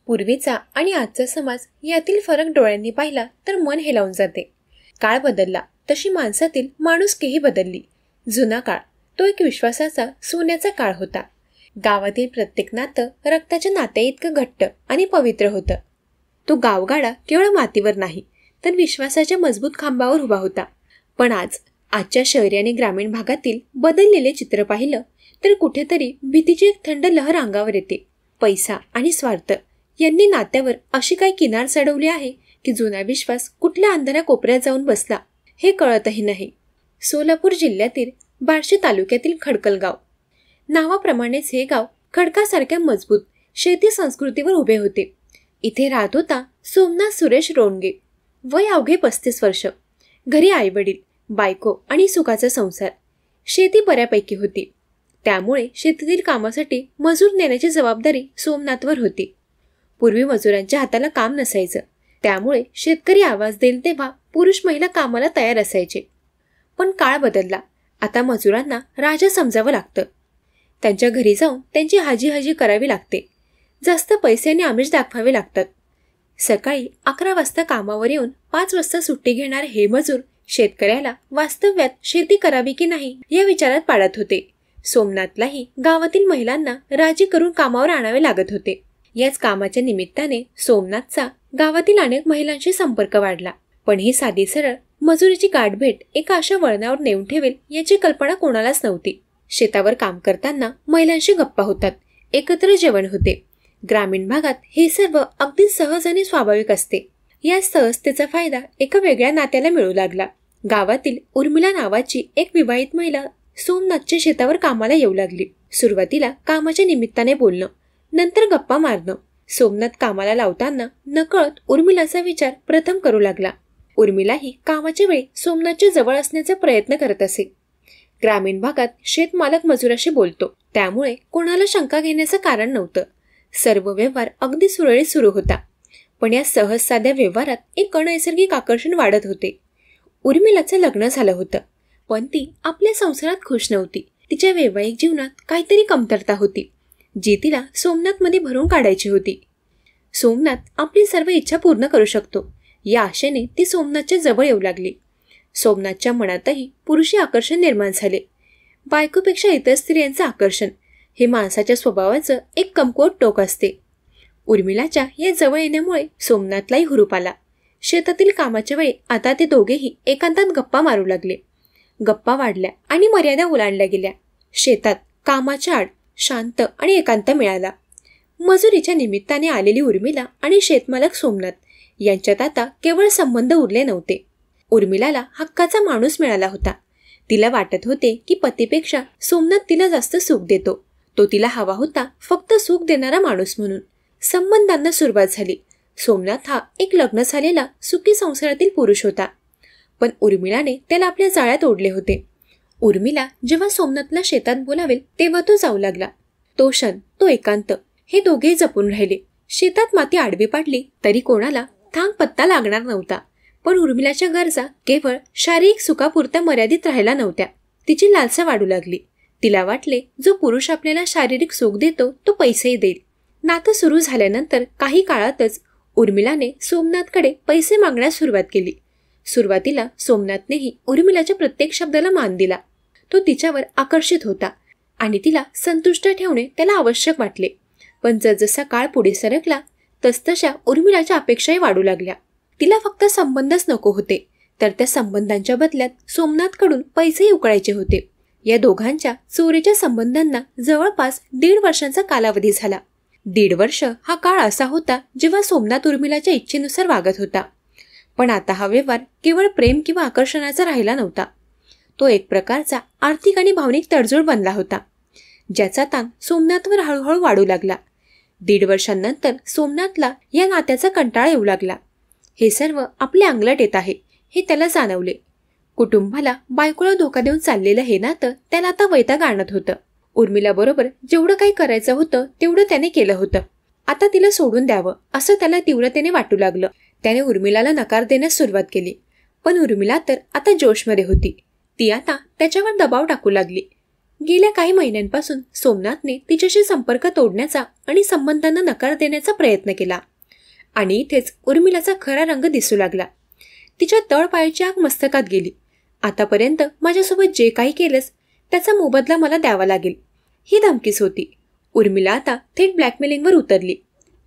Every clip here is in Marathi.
पूर्वीचा आणि आजचा समाज यातील फरक डोळ्यांनी पाहिला तर मन हेलावून जाते. काळ बदलला तशी माणसातील माणुसकीही बदलली. जुना काळ तो एक विश्वासाचा, सोन्याचा काळ होता. गावातील प्रत्येक नातं रक्ताच्या नात्याइतकं घट्ट आणि पवित्र होतं. तो गावगाडा केवळ मातीवर नाही तर विश्वासाच्या मजबूत खांबावर उभा होता. पण आजच्या शहरी आणि ग्रामीण भागातील बदललेले चित्र पाहिलं तर कुठेतरी भीतीची एक थंड लहर अंगावर येते. पैसा आणि स्वार्थ यांनी नात्यावर अशी काय किनार चढवली आहे की जुना विश्वास कुठल्या अंधाऱ्या कोपऱ्यात जाऊन बसला हे कळतही नाही. सोलापूर जिल्ह्यातील बार्शी तालुक्यातील खडकल गाव. नावाप्रमाणेच हे गाव खडकासारख्या मजबूत शेती संस्कृतीवर उभे होते. इथे राहत होता सोमनाथ सुरेश रोणगे. वय अवघे 35 वर्ष. घरी आईवडील, बायको आणि सुखाचा संसार. शेती बऱ्यापैकी होती, त्यामुळे शेतीतील कामासाठी मजूर नेण्याची जबाबदारी सोमनाथवर होती. पूर्वी मजुरांच्या हाताला काम नसायचं, त्यामुळे शेतकरी आवाज देईल तेव्हा पुरुष महिला कामाला तयार असायचे. पण काळ बदलला. आता मजुरांना राजा समजावं लागतं. त्यांच्या घरी जाऊन त्यांची हाजी करावी लागते. जास्त पैशाने आमिष दाखवावे लागतात. सकाळी 11 वाजता कामावर येऊन 5 वाजता सुट्टी घेणारे हे मजूर शेतकऱ्याला वास्तव्यात शेती करावी की नाही या विचारात पाडत होते. सोमनाथलाही गावातील महिलांना राजी करून कामावर आणावे लागत होते. याच कामाच्या निमित्ताने सोमनाथचा गावातील अनेक महिलांशी संपर्क वाढला. पण ही साधी सरळ मजुरीची गाठभेट एका अशा वळणावर नेऊन ठेवेल याची कल्पना कोणालाच नव्हती. शेतावर काम करताना महिलांशी गप्पा होतात, एकत्र जेवण होते. ग्रामीण भागात हे सर्व अगदी सहज आणि स्वाभाविक असते. या सहजतेचा फायदा एका वेगळ्या नात्याला मिळू लागला. गावातील उर्मिला नावाची एक विवाहित महिला सोमनाथच्या शेतावर कामाला येऊ लागली. सुरुवातीला कामाच्या निमित्ताने बोलणं, नंतर गप्पा मारणं. सोमनाथ कामाला लावताना नकळत उर्मिलाचा विचार प्रथम करू लागला. उर्मिलाही कामाच्या वेळी सोमनाथच्या जवळ असण्याचा प्रयत्न करत असे. ग्रामीण भागात शेतमालक मजुराशी बोलतो, त्यामुळे कोणाला शंका घेण्याचं कारण नव्हतं. सर्व व्यवहार अगदी सुरळीत सुरू होता. पण या सहज साध्या व्यवहारात एक अनैसर्गिक आकर्षण वाढत होते. उर्मिलाचं लग्न झालं होतं, पण ती आपल्या संसारात खुश नव्हती. तिच्या वैवाहिक जीवनात काहीतरी कमतरता होती, जी तिला सोमनाथमध्ये भरून काढायची होती. सोमनाथ आपली सर्व इच्छा पूर्ण करू शकतो या आशेने ती सोमनाथच्या जवळ येऊ लागली. सोमनाथच्या मनातही पुरुषी आकर्षण निर्माण झाले. बायकोपेक्षा इतर स्त्रियांचं आकर्षण हे माणसाच्या स्वभावाचं एक कमकुवत टोक असते. उर्मिलाच्या या जवळ येण्यामुळे सोमनाथलाही हुरूप आला. शेतातील कामाच्या वेळी आता ते दोघेही एकांतात गप्पा मारू लागले. गप्पा वाढल्या आणि मर्यादा ओलांडल्या गेल्या. शेतात कामाच्या आड शांत आणि एकांत मिळाला. मजुरीच्या निमित्ताने आलेली उर्मिला आणि शेतमालक सोमनाथ यांच्यात आता केवळ संबंध उरले नव्हते. उर्मिलाला हक्काचा माणूस मिळाला होता. तिला वाटत होते की पतीपेक्षा सोमनाथ तिला जास्त सुख देतो. तो तिला हवा होता फक्त सुख देणारा माणूस म्हणून. संबंधांना सुरुवात झाली. सोमनाथ हा एक लग्न झालेला सुखी संसारातील पुरुष होता, पण उर्मिलाने त्याला आपल्या जाळ्यात ओढले होते. उर्मिला जेव्हा सोमनाथला शेतात बोलावेल तेव्हा तो जाऊ लागला. तो क्षण, तो एकांत हे दोघे जपून राहिले. शेतात माती आडवी पाडली तरी कोणाला थांग पत्ता लागणार नव्हता. पण उर्मिलाच्या गरजा केवळ शारीरिक सुखापुरता मर्यादित राहायला नव्हत्या. तिची लालसा वाढू लागली. तिला वाटले जो पुरुष आपल्याला शारीरिक सुख देतो तो पैसेही देईल. नातं सुरू झाल्यानंतर काही काळातच उर्मिलाने सोमनाथकडे पैसे मागण्यास सुरुवात केली. सुरुवातीला सोमनाथनेही उर्मिलाच्या प्रत्येक शब्दाला मान दिला. तो तिच्यावर आकर्षित होता आणि तिला संतुष्ट ठेवणे त्याला आवश्यक वाटले. पण जसजसा काळ पुढे सरकला तसतशा उर्मिलाच्या अपेक्षाही वाढू लागल्या. तिला फक्त संबंधच नको होते, तर त्या संबंधांच्या बदल्यात सोमनाथकडून पैसेही उकळायचे होते. या दोघांच्या चोरीच्या संबंधांना जवळपास 1.5 वर्षांचा कालावधी झाला. 1.5 वर्ष हा काळ असा होता जेव्हा सोमनाथ उर्मिलाच्या इच्छेनुसार वागत होता. पण आता हा व्यवहार केवळ प्रेम किंवा आकर्षणाचा राहिला नव्हता. तो एक प्रकारचा आर्थिक आणि भावनिक तडजोड बनला होता, ज्याचा ताण सोमनाथवर हळूहळू वाढू लागला. 1.5 वर्षांनंतर सोमनाथला या नात्याचा कंटाळा येऊ लागला. हे सर्व आपले अंगलट येत आहे हे त्याला जाणवले. कुटुंबाला, बायकोला धोका देऊन चाललेलं हे नातं त्याला आता वैताग आणत होतं. उर्मिला बरोबर जेवढं काही करायचं होतं तेवढं त्याने केलं होतं. आता तिला सोडून द्यावं असं त्याला तीव्रतेने वाटू लागलं. त्याने उर्मिलाला नकार देण्यास सुरुवात केली. पण उर्मिला तर आता जोशमध्ये होती. ती आता त्याच्यावर दबाव टाकू लागली. गेल्या काही महिन्यांपासून सोमनाथने तिच्याशी संपर्क तोडण्याचा आणि संबंधांना नकार देण्याचा प्रयत्न केला. आणि इथेच उर्मिलाचा खरा रंग दिसू लागला. तिच्या तळपायाची आग मस्तकात गेली. आतापर्यंत माझ्यासोबत जे काही केलंस त्याचा मोबदला मला द्यावा लागेल, ही धमकीच होती. उर्मिला आता थेट ब्लॅकमेलिंगवर उतरली.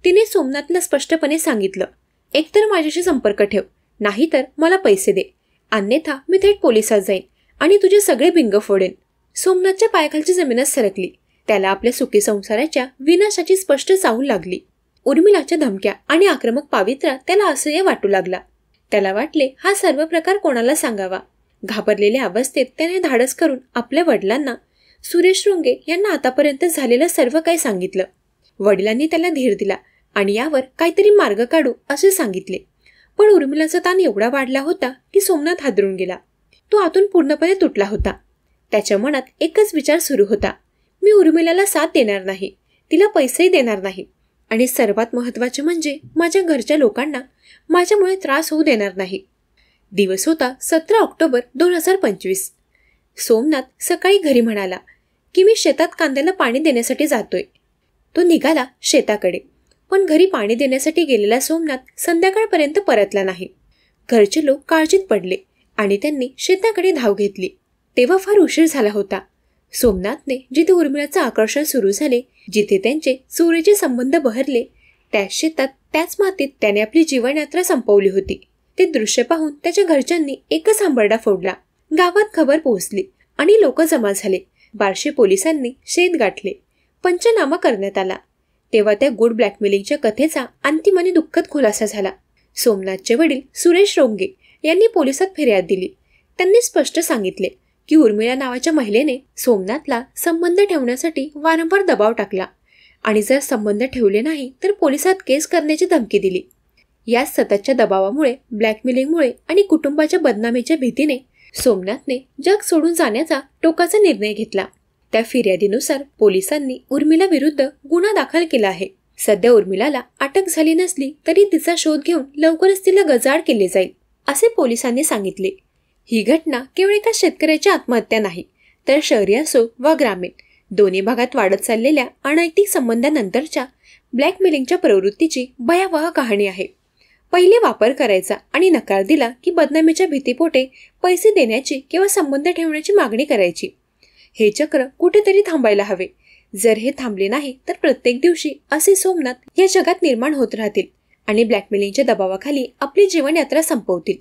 तिने सोमनाथला स्पष्टपणे सांगितलं, एकतर माझ्याशी संपर्क ठेव, नाहीतर मला पैसे दे, अन्यथा मी थेट पोलिसात जाईन आणि तुझे सगळे बिंग फोडेन. सोमनाथच्या पायाखालची जमीनच सरकली. त्याला आपल्या सुखी संसाराच्या विनाशाची स्पष्ट चाहूल लागली. उर्मिलाच्या धमक्या आणि आक्रमक पावित्र्य त्याला असह्य वाटू लागला. त्याला वाटले हा सर्व प्रकार कोणाला सांगावा. घाबरलेल्या अवस्थेत त्याने धाडस करून आपल्या वडिलांना, सुरेश रुंगे यांना आतापर्यंत झालेलं सर्व काही सांगितलं. वडिलांनी त्याला धीर दिला आणि यावर काहीतरी मार्ग काढू असे सांगितले. पण उर्मिलाचा ताण एवढा वाढला होता की सोमनाथ हादरून गेला. तो आतून पूर्णपणे तुटला होता. त्याच्या मनात एकच विचार सुरू होता, मी उर्मिलाला साथ देणार नाही, तिला पैसेही देणार नाही, आणि सर्वात महत्त्वाचे म्हणजे माझ्या घरच्या लोकांना माझ्यामुळे त्रास होऊ देणार नाही. दिवस होता 17 ऑक्टोबर 2025. सोमनाथ सकाळी घरी म्हणाला की मी शेतात कांद्याला पाणी देण्यासाठी जातोय. तो निघाला शेताकडे. पण घरी पाणी देण्यासाठी गेलेला सोमनाथ संध्याकाळपर्यंत परतला नाही. घरचे लोक काळजीत पडले आणि त्यांनी शेताकडे धाव घेतली. तेव्हा फार उशीर झाला होता. सोमनाथने जिथे उर्मिलाचं आकर्षण सुरू झाले, जिथे त्यांचे चोरीचे संबंध बहरले, त्याच शेतात त्याच मातीत त्याने आपली जीवनयात्रा संपवली होती. ते दृश्य पाहून त्याच्या घरच्यांनी एकच हंबरडा फोडला. गावात खबर पोहोचली आणि लोक जमा झाले. बार्शी पोलिसांनी शेत गाठले. पंचनामा करण्यात आला. तेव्हा त्या गुड ब्लॅकमेलिंगच्या कथेचा अंतिम आणि दुःखद खुलासा झाला. सोमनाथचे वडील सुरेश रोंगे यांनी पोलिसात फिर्याद दिली. त्यांनी स्पष्ट सांगितले की उर्मिला नावाच्या महिलेने सोमनाथला संबंध ठेवण्यासाठी वारंवार दबाव टाकला आणि जर संबंध ठेवले नाही तर पोलिसात केस करण्याची धमकी दिली. या सततच्या दबावामुळे, ब्लॅकमेलिंगमुळे आणि कुटुंबाच्या बदनामीच्या भीतीने सोमनाथने जग सोडून जाण्याचा टोकाचा निर्णय घेतला. त्या फिर्यादीनुसार पोलिसांनी उर्मिला विरुद्ध गुन्हा दाखल केला आहे. सध्या उर्मिलाला अटक झाली नसली तरी तिचा शोध घेऊन लवकरच तिला गजाआड केले जाईल, असे पोलिसांनी सांगितले. ही घटना केवळ एका शेतकऱ्याची आत्महत्या नाही, तर शहरी असो वा ग्रामीण, दोन्ही भागात वाढत चाललेल्या अनैतिक संबंधानंतरच्या ब्लॅकमेलिंगच्या प्रवृत्तीची भयावह कहाणी आहे. पहिले वापर करायचा आणि नकार दिला की बदनामीच्या भीतीपोटे पैसे देण्याची किंवा संबंध ठेवण्याची मागणी करायची. हे चक्र कुठेतरी थांबायला हवे. जर हे थांबले नाही तर प्रत्येक दिवशी असे सोमनाथ या जगात निर्माण होत राहतील आणि ब्लॅकमेलिंगच्या दबावाखाली आपली जीवनयात्रा संपवतील.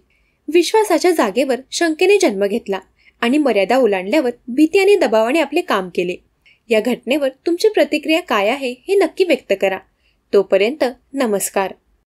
विश्वासाच्या जागेवर शंकेने जन्म घेतला आणि मर्यादा ओलांडल्यावर भीती आणि दबावाने आपले काम केले. या घटनेवर तुमची प्रतिक्रिया काय आहे हे नक्की व्यक्त करा. तोपर्यंत नमस्कार.